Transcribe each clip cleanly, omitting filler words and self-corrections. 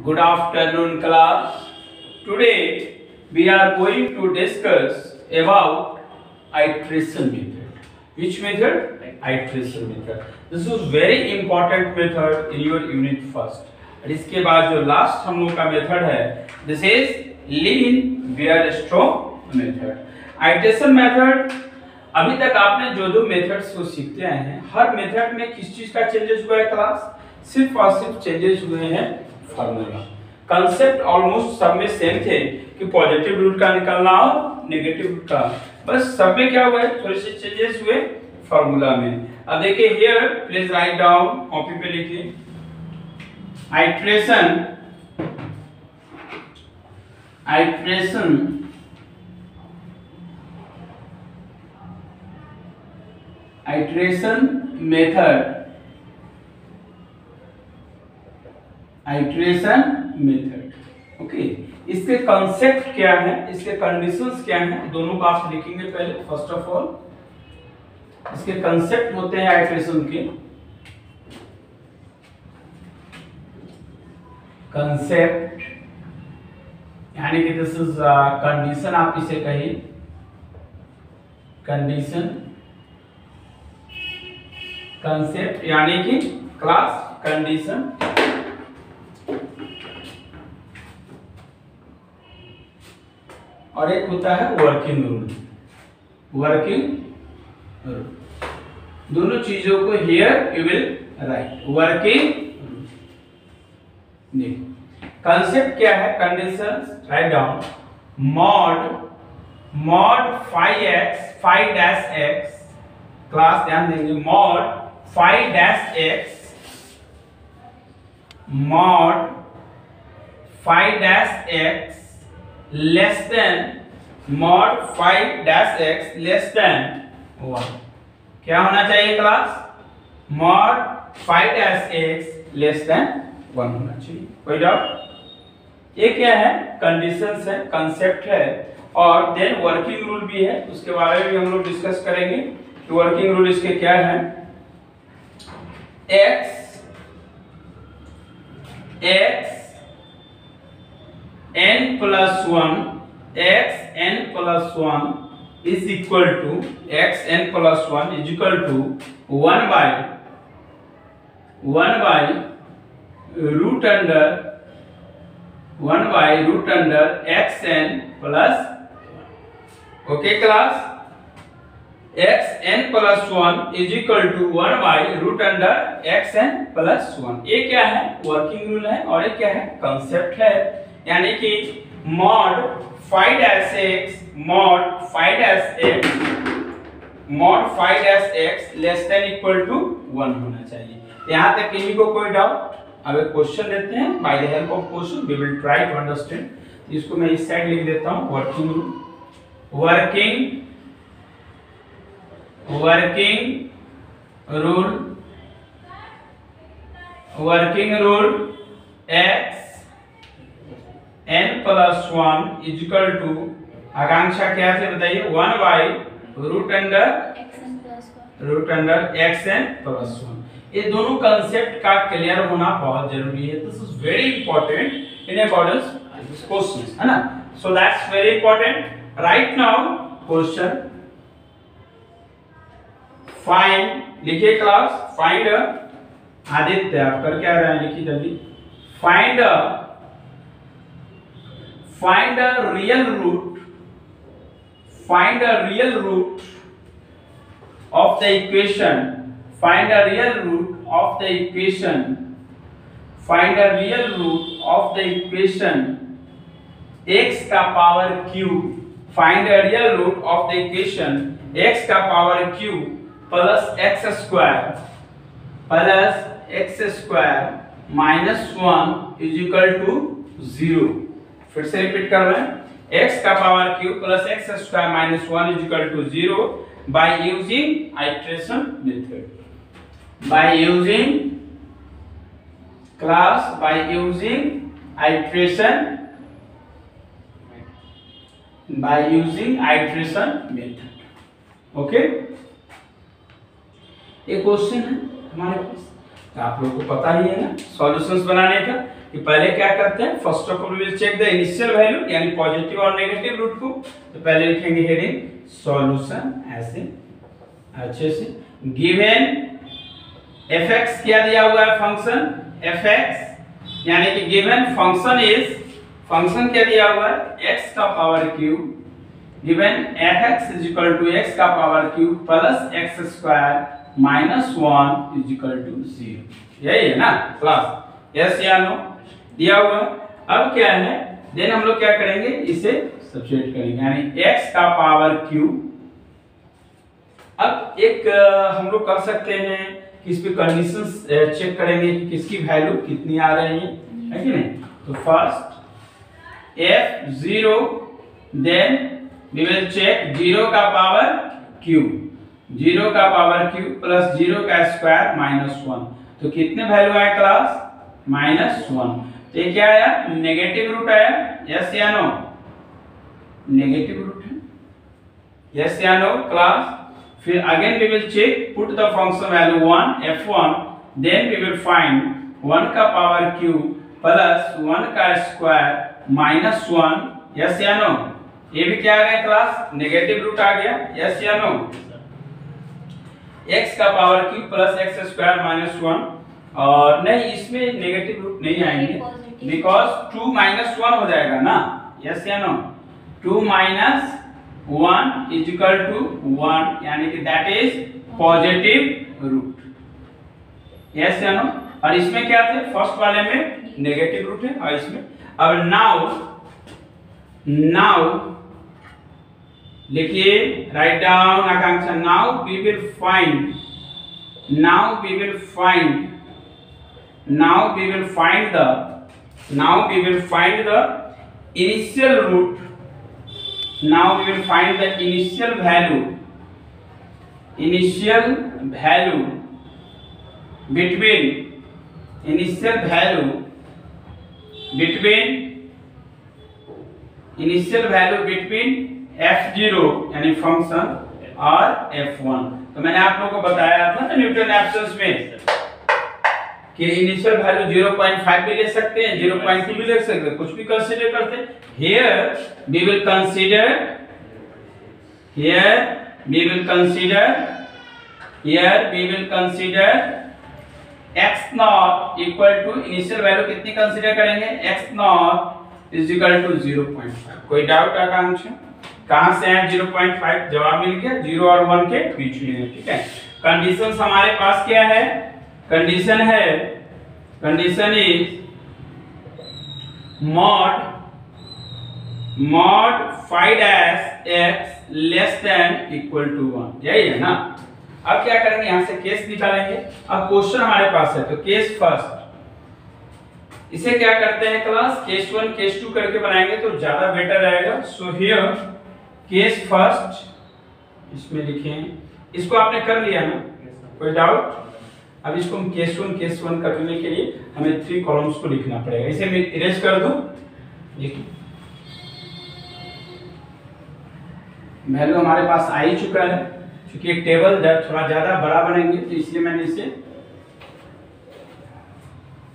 Good afternoon, class. Today we are going to discuss about iteration method. Which method? Iteration method. This is very important method in your unit first. और इसके बाद जो last हम लोग का method है, this is Lin Bairstow method. Iteration method, अभी तक आपने जो जो मेथड्स को सीखते आए हैं, हर मेथड में किस चीज का चेंजेस हुआ है क्लास? सिर्फ और सिर्फ चेंजेस हुए हैं फार्मूला. कंसेप्ट ऑलमोस्ट सब में सेम थे कि पॉजिटिव रूट का निकालना और नेगेटिव रूट का, बस सब में क्या हुआ है, थोड़े से चेंजेस हुए फार्मूला में. अब देखिए here please write down, copy पे लिखिए. Iteration method. ओके, इसके कंसेप्ट क्या है, इसके कंडीशंस क्या हैं, दोनों को आप लिखेंगे पहले. फर्स्ट ऑफ ऑल इसके कंसेप्ट होते हैं आइटरेशन के. कंसेप्ट यानी कि दिस इज कंडीशन, आप इसे कहिए कंडीशन. कंसेप्ट यानी कि क्लास कंडीशन. और एक होता है वर्किंग रूल. दोनों चीजों को here you will write. Working concept क्या है, conditions write down. Mod phi dash x, class ध्यान देंगे, mod phi dash x less than mod phi dash x less than 1. क्या होना चाहिए class? Mod phi dash x less than 1 होना चाहिए. कोई डाउट? ये क्या है? कंडीशंस है, कंसेप्ट है. और देन वर्किंग रूल भी है, उसके बारे में भी हम लोग डिस्कस करेंगे कि वर्किंग रूल इसके क्या है. x n plus 1 is equal to 1 by root under xn plus. Okay class, xn plus 1 is equal to 1 by root under xn plus 1. ये क्या है? वर्किंग रूल है. और ये क्या है? कंसेप्ट है. यानी कि mod phi dash x less than equal to 1 होना चाहिए. यहाँ तक किसी को कोई डाउट? अब एक क्वेश्चन लेते हैं. By the help of question we will try to understand. इसको मैं इस साइड लिख देता हूँ. Working rule x n plus 1 is equal to, Akanksha क्या थे बताइए? 1 by root under xn plus 1. ये दोनों कंसेप्ट का क्लियर होना बहुत जरूरी है. This is very important in accordance with this question, है ना? So that's very important. Right now question, find, लिखिए क्लास. फाइंड आदित्य, आप कर क्या रहे हैं, लिखिए जल्दी. Find a real root of the equation. Find a real root of the equation x का power q. Find a real root of the equation x का power q plus x square minus 1 is equal to 0. फिर से repeat कर रहे हैं. x का power q plus x square minus 1 is equal to 0 by using iteration method. By using iteration method. Okay, एक question है हमारे पास. तो आप लोगों को पता ही है ना सॉल्यूशंस बनाने का कि पहले क्या करते हैं, first of all we will check the initial value यानी पॉजिटिव और नेगेटिव रूट को। तो पहले लिखेंगे हेडिंग सॉल्यूशन ऐसे अच्छे से। गिवन fx क्या दिया हुआ है फंक्शन fx यानी कि गिवन फंक्शन इज, फंक्शन क्या दिया हुआ है x का power cube, given fx is equal to x का power cube plus x square minus 1 is equal to 0। यही है ना क्लास, यस या नो दिया हुआ। अब क्या है, देन हम लोग क्या करेंगे, इसे सब्स्टिट्यूट करेंगे यानी x का पावर क्यूब। अब एक हम लोग कर सकते हैं कि इस पे कंडीशंस चेक करेंगे कि किसकी वैल्यू कितनी आ रही है कि नहीं। तो first f0, then we will check 0 का पावर क्यूब, 0 का पावर क्यूब प्लस 0 का स्क्वायर माइनस 1। तो कितने वैल्यू आए क्लास, माइनस 1। तो ये क्या आया, नेगेटिव रूट आया, यस या नो, नेगेटिव रूट है, यस या नो क्लास। फिर again we will check, put the function value 1 f1, then we will find 1 का पावर क्यूब प्लस 1 का स्क्वायर माइनस 1, यस या नो। ये भी क्या आ गया क्लास, नेगेटिव रूट आ गया, यस या नो। x का power cube plus x square minus 1, और नहीं इसमें नेगेटिव रूट नहीं आएंगे बिकॉज 2 माइनस 1 हो जाएगा ना, यस या no. 2 minus 1 is equal to 1 यानी कि that is positive root, yes या नो। और इसमें क्या थे, फर्स्ट वाले में नेगेटिव रूट है और इसमें। अब नाउ लिखिए, write down Akanksha, now we will find the initial root, now we will find the initial value between f0 यानी फंक्शन और f1। तो मैंने आप लोगों को बताया था ना न्यूटन एब्सोल्यूट में कि इनिशियल वैल्यू 0.5 भी ले सकते हैं, 0.2 भी ले सकते हैं, कुछ भी कंसीडर करते हैं। Here we will consider x naught equal to, initial value कितनी कंसीडर करेंगे, x naught is equal to 0.5। कोई डाउट आकांक्षा, कहां से है 0.5, जवाब मिल गया, 0 और 1 के बीच में है, ठीक है। कंडीशंस हमारे पास क्या है, condition is mod phi dash x less than equal to 1, यही है ना। अब क्या करेंगे, यहां से केस निकालेंगे। अब क्वेश्चन हमारे पास है तो केस फर्स्ट, इसे क्या करते हैं क्लास, केस 1 केस 2 करके बनाएंगे तो ज्यादा बेटर रहेगा। सो हियर केस फर्स्ट, इसमें लिखें, इसको आपने कर लिया ना, कोई डाउट। अब इसको हम केस 1 करने के लिए हमें 3 कॉलम्स को लिखना पड़ेगा। इसे मैं इरेज कर दूं, देखिए वैल्यू हमारे पास आ ही चुका है, क्योंकि एक टेबल थोड़ा ज्यादा बड़ा बनेंगे तो इसलिए मैंने इसे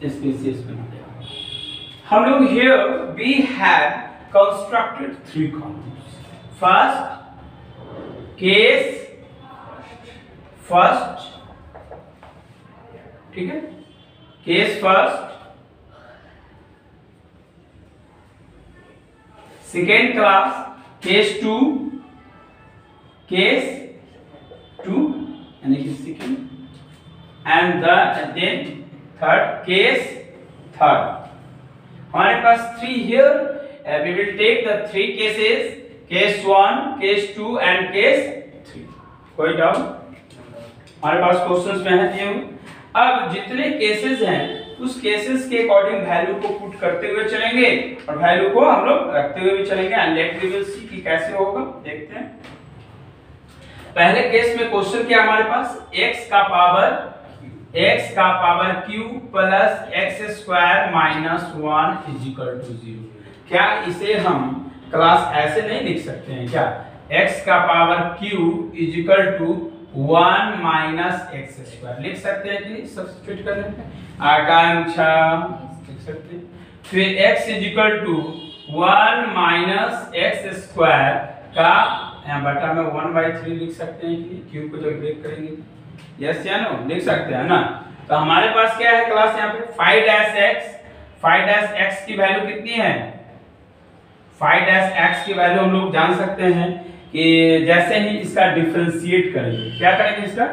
स्पेसियस बना दिया। हम लोग here we have constructed 3 columns. First case first, ठीक है, case first. Second class case 2 यानी कि second, and then third case third. हमारे पास 3 here, we will take the 3 cases, case 1, case 2 and case 3। कोई डाउट, हमारे पास क्वेश्चंस में है दिए हुए। अब जितने केसेस हैं उस केसेस के अकॉर्डिंग वैल्यू को पुट करते हुए चलेंगे और वैल्यू को हम लोग रखते हुए भी चलेंगे, and let we will see कि कैसे होगा, देखते हैं। पहले केस में क्वेश्चन क्या हमारे पास, x का power cube plus x square minus 1 is equal to 0। क्या इसे हम क्लास ऐसे नहीं लिख सकते हैं क्या, x का power cube is equal to 1 minus x square लिख सकते हैं कि सब्स्टिट्यूट करने पे आकांक्षा लिख सकते हैं। फिर x is equal to 1 minus x square का बटा में 1/3 लिख सकते हैं कि क्यूब को जब ब्रेक करेंगे यस या नो लिख सकते हैं ना। तो हमारे पास क्या है क्लास यहाँ पे 5-x की वैल्यू कितनी है 5-x की वैल्यू हम लोग जान सकते हैं कि जैसे ही इसका डिफरेंशिएट करेंगे क्या करेंगे इसका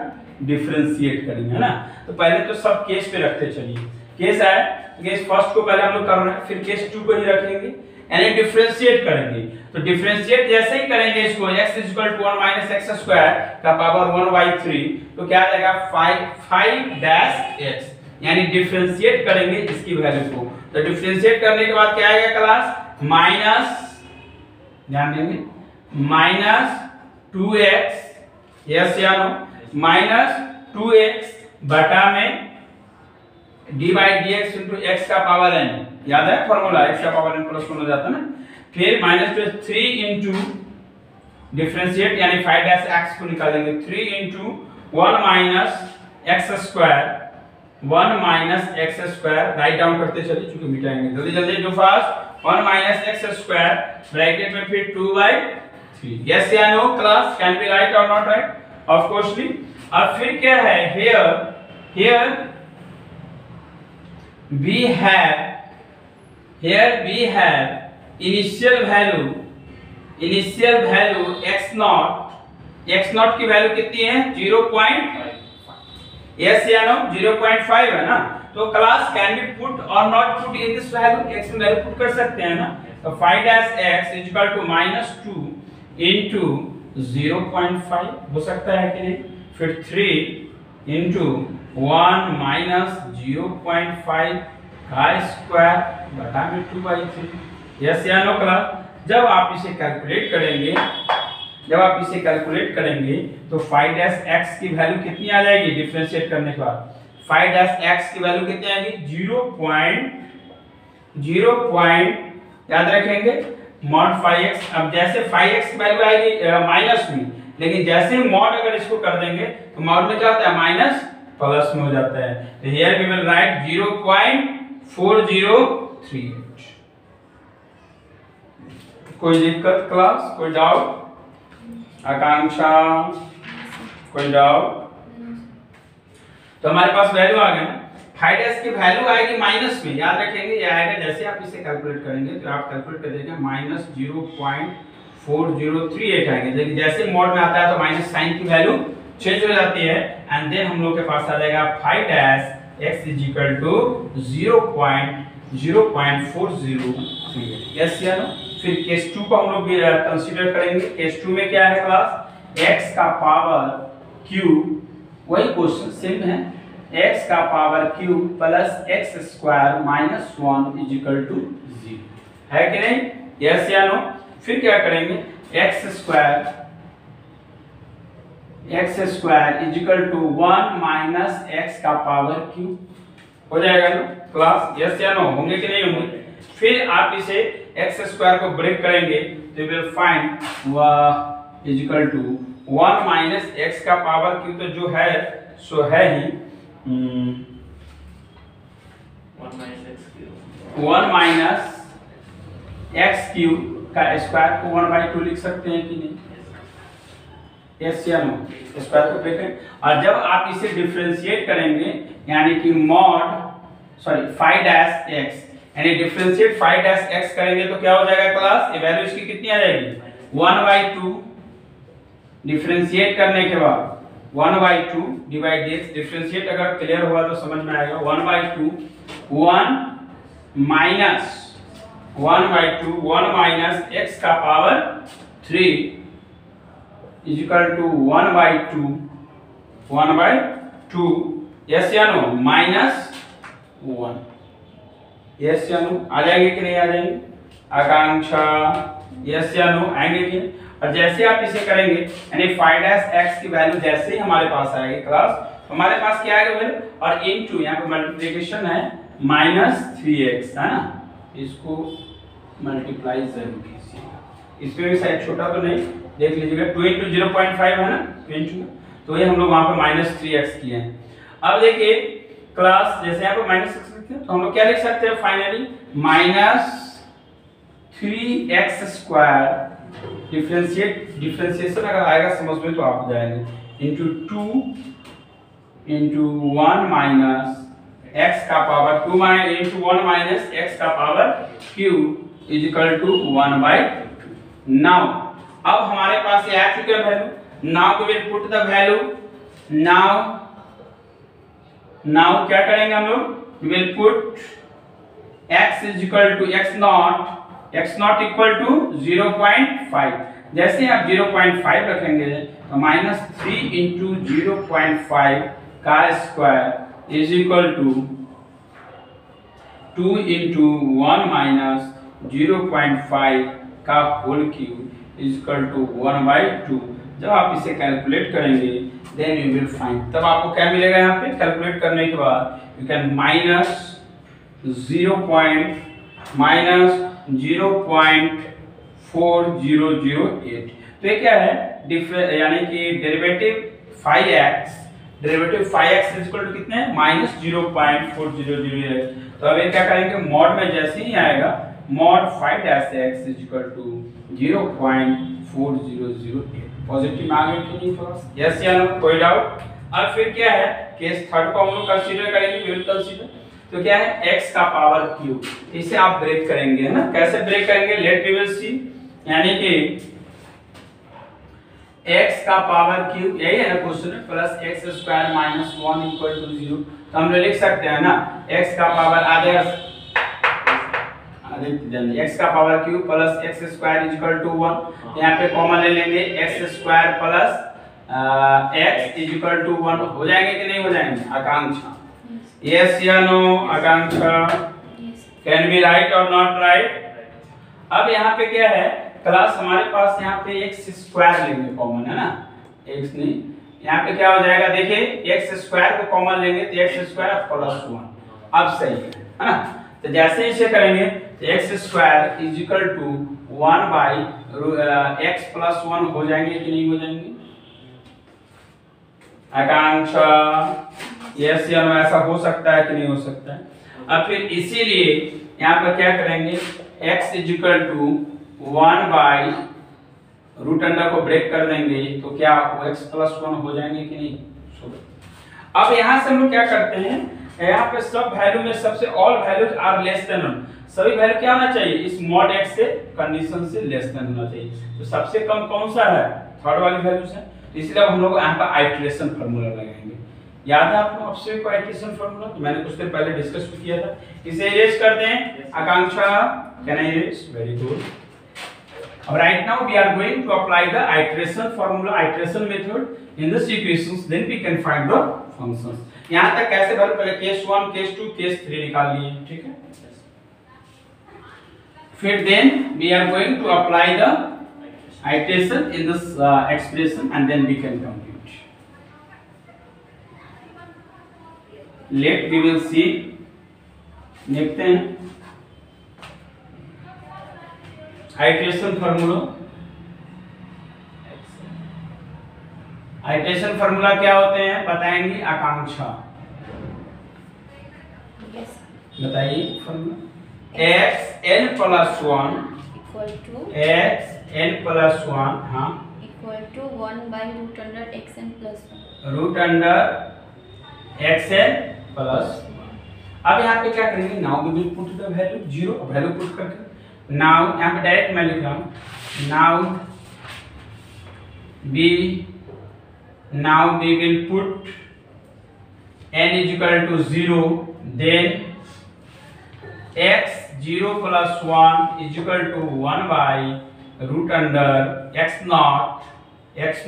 डिफरेंशिएट करेंगे है ना। तो पहले तो सब केस पे रखते चलिए केस है केस फर्स्ट को पहले हम लोग कर रहे हैं फिर केस 2 को ही रखेंगे यानी डिफरेंशिएट करेंगे। तो डिफरेंशिएट जैसे ही करेंगे इसको x is equal to 1 minus x square का पावर 1/3 तो क्या आ जाएगा 5-x यानी डिफरेंशिएट करेंगे इसकी वैल्यू को। तो डिफरेंशिएट करने के बाद क्या आएगा क्लास माइनस ध्यान देंगे माइनस 2x यस या नो माइनस 2x बटा में d/dx into x का पावर n याद है फॉर्मूला x का पावर n प्लस 1 हो जाता है ना। फिर माइनस 3 into डिफरेंशिएट यानी 5-x को निकालेंगे 3 into 1 minus x square write down करते चलिए क्योंकि मिटाएंगे जल्दी जल्दी जो fast 1 minus x square bracket में फिर 2/3 यस या no class can be right और नॉट राइट ऑफ कोर्सली। अब फिर क्या है here we have initial value x0 की वैल्यू कितनी है 0.5 यस या नो 0.5 है ना। तो क्लास कैन बी पुट और not put in this value x में वैल्यू पुट कर सकते हैं ना। तो 5-x is equal to -2 into 0.5 हो सकता है कि नहीं। फिर 3 into 1 minus 0.5 का स्क्वायर बटा में 2/3 यस या नो क्लास। जब आप इसे कैलकुलेट करेंगे तो 5-x की वैल्यू कितनी आ जाएगी डिफरेंशिएट करने के बाद 5-x की वैल्यू कितनी आएगी 0. याद रखेंगे mod 5x। अब जैसे 5x की वैल्यू आएगी माइनस में लेकिन जैसे ही मॉड अगर इसको कर देंगे तो मॉड में क्या होता है माइनस प्लस में हो जाता है। तो हियर वी विल राइट 0.4038। कोई दिक्कत क्लास कोई डाउट आकांक्षा कोई डाउट। तो हमारे पास वैल्यू आ गई 5x की वैल्यू आएगी माइनस में याद रखेंगे ये आएगा जैसे आप इसे कैलकुलेट करेंगे तो आप कैलकुलेट कर देंगे -0.4038 आएंगे लेकिन जैसे मॉड में आता है तो माइनस साइन की वैल्यू चेंज हो जाती है एंड देन हम लोग के पास आ जाएगा 5-x is equal to 0.0403 yes या नो। फिर केस 2 को हम लोग कंसीडर करेंगे। केस 2 में क्या है क्लास x का पावर क्यूब वही क्वेश्चन सेम है x का power cube plus x square minus 1 is equal to 0 है कि नहीं यस या नो। फिर क्या करेंगे x square is equal to 1 minus x का पावर क्यूब हो जाएगा ना क्लास यस या नो होंगे कि नहीं होंगे। फिर आप इसे x स्क्वायर को ब्रेक करेंगे तो will find is equal to 1 minus x का पावर क्यूब तो जो है सो है ही 1 माइनस x क्यूब का स्क्वायर को 1/2 लिख सकते हैं कि नहीं यस या नो। स्क्वायर को ब्रेक और जब आप इसे डिफरेंशिएट करेंगे यानी कि mod 5-x यानी डिफरेंशिएट 5-x करेंगे तो क्या हो जाएगा क्लास ये वैल्यू इसकी कितनी आ जाएगी 1/2 डिफरेंशिएट करने के बाद 1/2 डिवाइड dx डिफरेंशिएट अगर क्लियर हुआ तो समझ में आएगा 1/2 1 माइनस 1 माइनस x का power 3 is equal to 1/2 yes या नो -1 यस या नो आ जाएंगे कि नहीं आ जाएंगे आकांक्षा यस या नो आएंगे कि। और जैसे आप इसे करेंगे यानी 5-x की वैल्यू जैसे ही हमारे पास आएगी क्लास हमारे पास क्या आएगा वैल्यू और इनटू यहां पे मल्टीप्लिकेशन है -3x है ना इसको मल्टीप्लाई जरूर कीजिएगा। इसमें भी शायद छोटा तो नहीं देख लीजिएगा 2 into 0.5 है ना 2 into तो ये हम लोग वहां पे -3x किए हैं। अब देखिए क्लास, जैसे यहाँ पे -6 लिखते हैं तो हम लोग क्या लिख सकते हैं फाइनली, -3x स्क्वायर, डिफरेंशिएशन अगर आएगा समझ में तो आप जाएंगे, इंटू 2 इंटू 1 माइनस x का पावर 2 इंटू 1 माइनस x का power q is equal to 1/2। Now अब हमारे पास ये आ चुका है value. Now we will put the value. Now क्या करेंगे हम लोग, we will put x is equal to x not equal to 0.5। जैसे आप 0.5 रखेंगे तो -3 इंटू 0.5 का square is equal to 2 into 1 minus 0.5 का whole cube is equal to 1/2। जब आप इसे कैलकुलेट करेंगे देन यू विल फाइंड, तब आपको क्या मिलेगा यहाँ पे कैलकुलेट करने के बाद, यू कैन -0.4008। तो ये क्या है, यानी कि derivative 5x is equal to कितने, -0.4008। तो अब ये क्या करेंगे, मॉड में जैसे ही आएगा mod 5-x is equal to 0.4008। Positive में आ गए कि नहीं थोड़ा, यस या नो, कोई डाउट। अब फिर क्या है, केस थर्ड को हम लोग कंसीडर करेंगे, वी विल कंसीडर। तो क्या है, x का पावर क्यूब, इसे आप ब्रेक करेंगे, है ना। कैसे ब्रेक करेंगे, लेट वी विल सी। यानी कि x का पावर क्यूब, यही है ना question, plus x square minus 1 equal to 0। तो हम लोग लिख सकते हैं ना, x का पावर आधे x का power cube plus x square is equal to 1। यहाँ पे कॉमन ले लेंगे, x square plus x is equal to 1। हो जाएंगे कि नहीं हो जाएंगे, आकांक्षा, यस या no, Akanksha, can be right और नॉट राइट। अब यहाँ पे क्या है क्लास, हमारे पास यहाँ पे x स्क्वायर लेंगे कॉमन, है ना, x नहीं, यहाँ पे क्या हो जाएगा, देखिए x स्क्वायर को कॉमन लेंगे तो x स्क्वायर प्लस 1। अब सही है ना। तो जैसे इसे करेंगे तो x square is equal to 1/x plus 1 हो जाएंगे कि नहीं हो जाएंगे, आकांक्षा, यस या नो, ऐसा हो सकता है कि नहीं हो सकता है। अब फिर इसीलिए यहाँ पर क्या करेंगे, x is equal to 1/, root under को ब्रेक कर देंगे तो क्या x प्लस 1 हो जाएंगे कि नहीं। अब यहाँ से हम लोग क्या करते हैं, यहाँ पे सब वैल्यू में सबसे all values are less than 1, सभी वैल्यू क्या होना चाहिए, इस मॉड x से कंडीशन से लेस देन होना चाहिए। तो सबसे कम कौन सा है, थर्ड वाली वैल्यूज है, इसलिए हम लोग यहाँ पर आइटरेशन फार्मूला लगाएंगे। याद है आपको अपसे को आइटरेशन फार्मूला, तो मैंने कुछ देर पहले डिस्कस भी किया था। इसे इरेज कर दें, Akanksha, can I erase, very good. अब right now we are going to apply the iteration formula, iteration method in this equations, then we can find the functions. यहां तक कैसे वैल्यू, पहले केस 1 केस 2 केस 3 निकाल लिए, ठीक है। फिर then we are going to apply the iteration in this expression and then we can compute. Let we will see, देखते हैं iteration formula। iteration formula क्या होते हैं बताएंगी आकांक्षा, बताइए formula, x n plus 1 equal to x n plus 1, हाँ, equal to 1 by root under xn plus 1, root under xn plus. अब यहाँ पे क्या करेंगे, now we will put the value 0, value put करके नाउ यहाँ पे डायरेक्ट मैं लिख रहा हूँ, now we will put n is equal to 0, then x 0 plus 1 is equal to 1 by root under x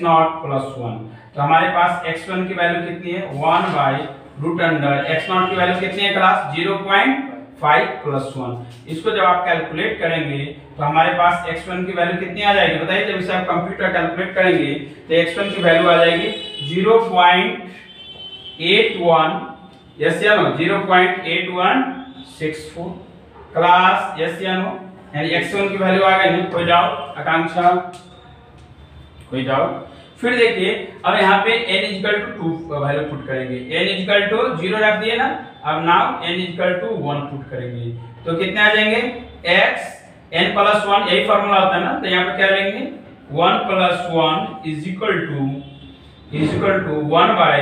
not plus 1। तो हमारे पास x1 की वैल्यू कितनी है, 1 by root under x not की वैल्यू कितनी है क्लास, 0.5 प्लस 1। इसको जब आप कैलकुलेट करेंगे तो हमारे पास x1 की वैल्यू कितनी आ जाएगी बताइए, जब इसे आप कंप्यूटर कैलकुलेट करेंगे तो x1 की वैल्यू आ जाएगी 0.81, यस या नो, 0.8164 क्लास, यस या नो, यानी x1 की वैल्यू आ गई। कोई डाउट आकांक्षा, कोई डाउट। फिर देखिए अब यहाँ पे n equal to 2 value put करेंगे, n इक्वल टू 0 रख दिए ना, अब now n equal to 1 put करेंगे तो कितने आ जाएंगे x n प्लस 1, यही फार्मूला होता है ना, तो यहाँ पे क्या लेंगे 1 plus 1 is equal to 1 by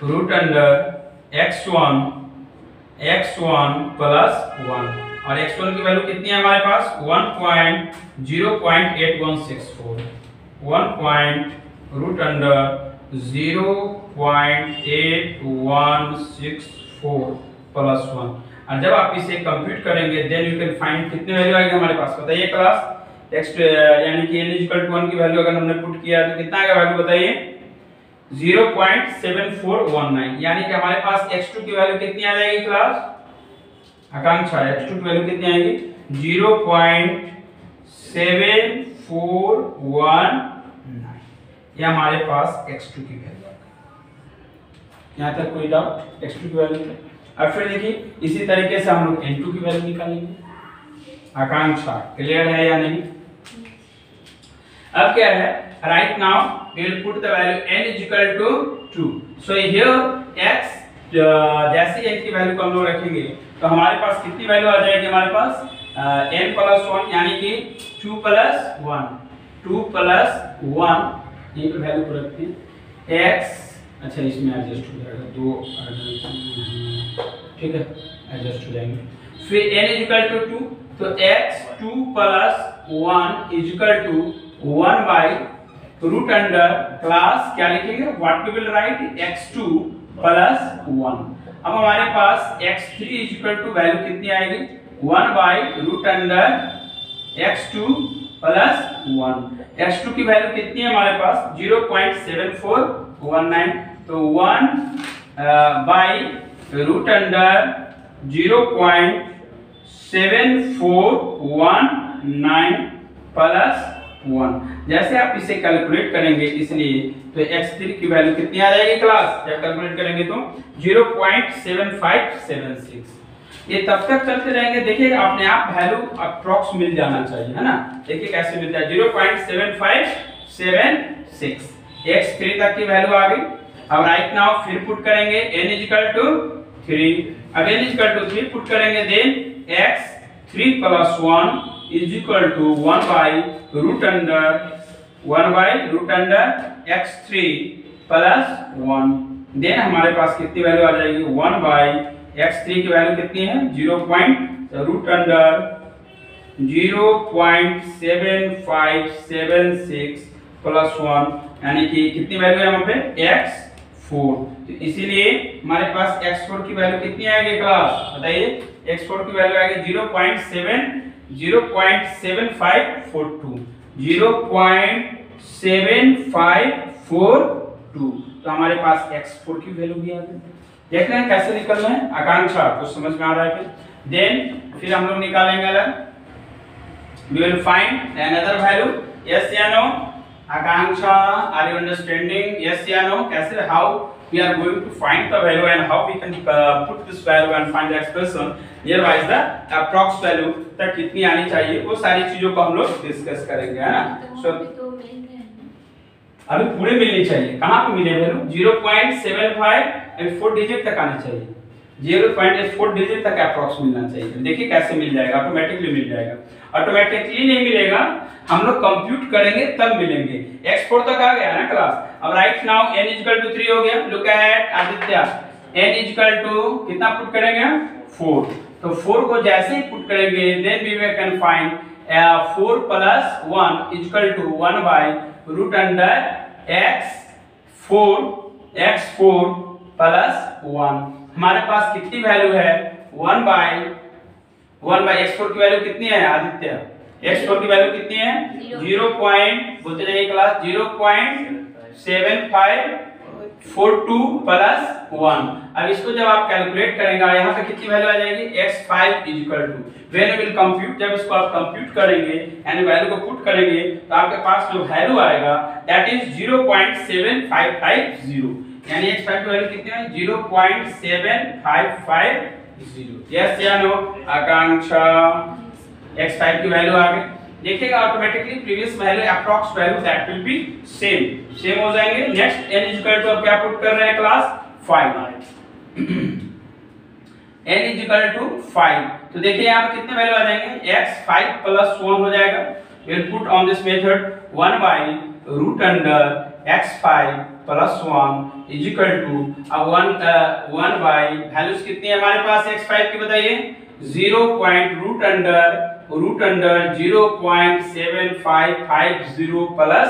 root under x1 plus 1, और x1 की वैल्यू कितनी है हमारे पास 1.0.8164, 1 रूट अंडर 0.8164 प्लस 1, और जब आप इसे कंप्यूट करेंगे देन यू कैन फाइंड कितने वैल्यू आएगी हमारे पास, बताइए क्लास x यानी कि n इक्वल टू 1 की वैल्यू अगर हमने पुट किया तो कितना आएगा वैल्यू बताइए 0.7419, यानी कि हमारे पास x2 की वैल्यू कितनी आ जाएगी क्लास, आकांक्षा x2 की वैल्यू कितनी आएगी 0.7419, ये हमारे पास x2 की वैल्यू आ गई। यहाँ तक कोई डाउट x2 की वैल्यू पे? अब फिर देखिए इसी तरीके से हम लोग n2 की वैल्यू निकालेंगे, आकांक्षा क्लियर है या नहीं? अब क्या है right now we will put the value n is equal to 2, so here x जैसे n की वैल्यू को हम लोग रखेंगे तो हमारे पास कितनी वैल्यू आ जाएगी हमारे पास n प्लस 1 यानी कि 2 प्लस 1 ये तो वैल्यू को रखते हैं x, अच्छा इसमें एडजस्ट हो जाएगा, दो ठीक है एडजस्ट हो जाएंगे, फिर n is equal to 2 तो x 2 plus 1 is equal to 1 by root under class क्या लिखेंगे what we will write x2 plus 1, अब हमारे पास x3 is equal to value कितनी आएगी 1 by root under x2 plus 1, x2 की वैल्यू कितनी है हमारे पास 0.7419, तो 1 बाय रूट अंडर 0.7419 प्लस 1, जैसे आप इसे कैलकुलेट करेंगे इसलिए तो x3 की वैल्यू कितनी आ जाएगी क्लास, जब कैलकुलेट करेंगे तो 0.7576, ये तब तक चलते रहेंगे, देखिए अपने आप वैल्यू अप्रॉक्स मिल जाना चाहिए है ना, देखिए कैसे मिलता है 0.7576, x3 तक की वैल्यू आ गई। अब राइट नाउ फिर पुट करेंगे n इज इक्वल टू 3, अब n is equal to 3 put करेंगे then x3 plus 1 is equal to 1 by root under x3 plus 1, then हमारे पास कितनी वैल्यू आ जाएगी 1 by x3 की वैल्यू कितनी है 0.7576 प्लस 1, यानी कि कितनी वैल्यू है वहां पे x4, तो इसीलिए हमारे पास x4 की वैल्यू कितनी आएगी क्लास बताइए, x4 की वैल्यू आएगी 0.7542, 0.7542, तो हमारे पास x4 की वैल्यू भी आ गई। देख रहे हैं कैसे निकलना है, आकांक्षा कुछ समझ में आ रहा है क्या? देन फिर हम लोग निकालेंगे अलग, we will find another value, yes या no? Akanksha are you understanding, yes या no? कैसे how we are going to find the value and how we can put this value and find the expression nearby the approx value तक कितनी आनी चाहिए, वो सारी चीजों को हम लोग डिस्कस करेंगे है ना। So अभी पूरे मिलनी चाहिए, कहाँ पे मिले वैल्यू 0.75 अभी 4 डिजिट तक आनी चाहिए, 0.4 डिजिट तक अप्रॉक्स मिलना चाहिए, देखिए कैसे मिल जाएगा, ऑटोमेटिकली मिल जाएगा, ऑटोमेटिकली नहीं मिलेगा, हम लोग कंप्यूट करेंगे तब मिलेंगे। x4 तक आ गया ना क्लास, अब राइट नाउ n = 3 हो गया, लुक एट आदित्य n = कितना पुट करेंगे 4, तो 4 को जैसे ही पुट करेंगे then we can find 4 plus 1 = 1 by root under x4 plus 1, हमारे पास कितनी वैल्यू है 1 बाय x4 की वैल्यू कितनी है आदित्य, x4 की वैल्यू कितनी है 0. बोलते जाइए क्लास 0.7542 प्लस 1, अब इसको जब आप कैलकुलेट करेंगे यहाँ पे कितनी वैल्यू आ जाएगी x5 = when we will compute, जब इसको आप कंप्यूट करेंगे यानी वैल्यू को पुट करेंगे तो आपके पास जो वैल्यू आएगा दैट इज 0.7550, यानी x5 की वैल्यू कितनी है 0.7550, यस या नो आकांक्षा, x5 की वैल्यू आ गई। देखिएगा automatically previous value approx value that will be same हो जाएंगे। नेक्स्ट n इक्वल टू अब क्या पुट कर रहे हैं क्लास 5 n इक्वल टू 5। तो देखिए यहाँ पे कितने वैल्यू आ जाएंगे x 5 प्लस 1 हो जाएगा। we'll put on this method 1 by root under x5 plus 1 is equal to 1 by values कितनी है हमारे पास x5 की बताइए 0. root under 0.7550 plus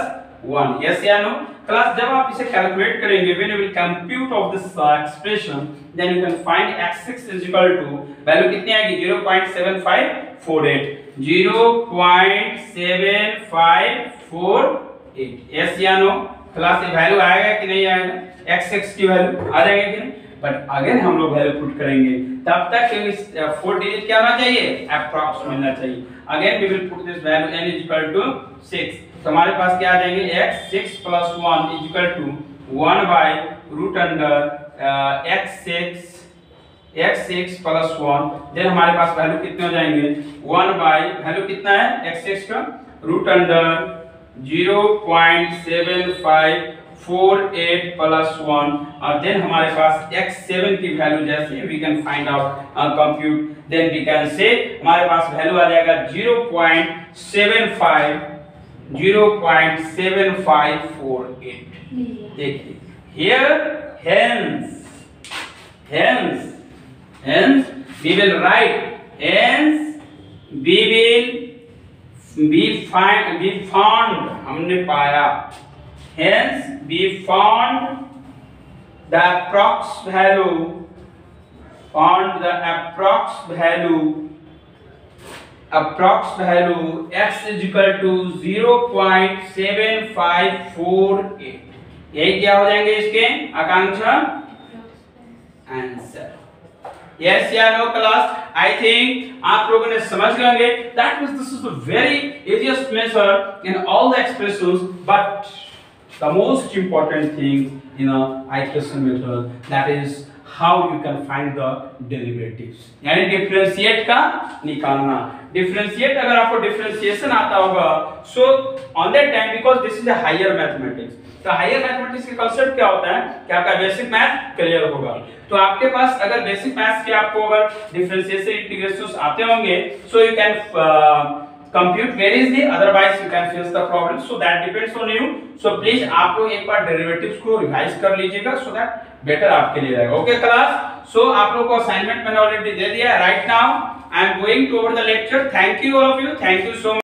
1 yes या no क्लास। जब आप इसे कैलकुलेट करेंगे when you will compute of this expression then you can find x6 is equal to value कितनी आएगी 0.7548 yes या नो क्लास। ये वैल्यू आएगा कि नहीं आएगा x6 की वैल्यू आ जाएगी कि नहीं। बट अगर हम लोग वैल्यू पुट करेंगे तब तक इस 4 डिजिट क्या होना चाहिए अप्रॉक्स मिलना चाहिए। Again we will put this value n is equal to 6। तो हमारे पास क्या आ जाएंगे x6 plus 1 is equal to 1 by root under x6 plus 1 then हमारे पास वैल्यू कितने हो जाएंगे 1 by वैल्यू कितना है x6 का root under 0.7548 plus 1 और देन हमारे पास x7 की वैल्यू जैसे we can find out compute then we can say हमारे पास वैल्यू आ जाएगा 0.7548। देखिए here hence we will write we found हमने पाया hence we found the approx value x is equal to 0.7548। यही क्या हो जाएंगे इसके आकांक्षा आंसर yes या no क्लास। I think आप लोगों ने समझ गए that means this is the very easiest measure in all the expressions but the most important thing in a iteration method that is how you can find the derivatives यानी differentiate का निकालना। Differentiate अगर आपको differentiation आता होगा so on that time because this is a higher mathematics तो higher mathematics का concept क्या होता है कि आपका बेसिक मैथ क्लियर होगा। तो आपके पास अगर बेसिक मैथ्स के आपको अगर डिफरेंशिएशन इंटीग्रेशंस आते होंगे so you can compute very easily otherwise you can face the problem so that depends on you so please आप लोग एक बार डेरिवेटिव्स को रिवाइज कर लीजिएगा so that बेटर आपके लिए रहेगा। ओके क्लास सो आप लोगों को असाइनमेंट मैंने ऑलरेडी दे दिया है। Right now I am going to over the lecture. Thank you all of you, thank you so much.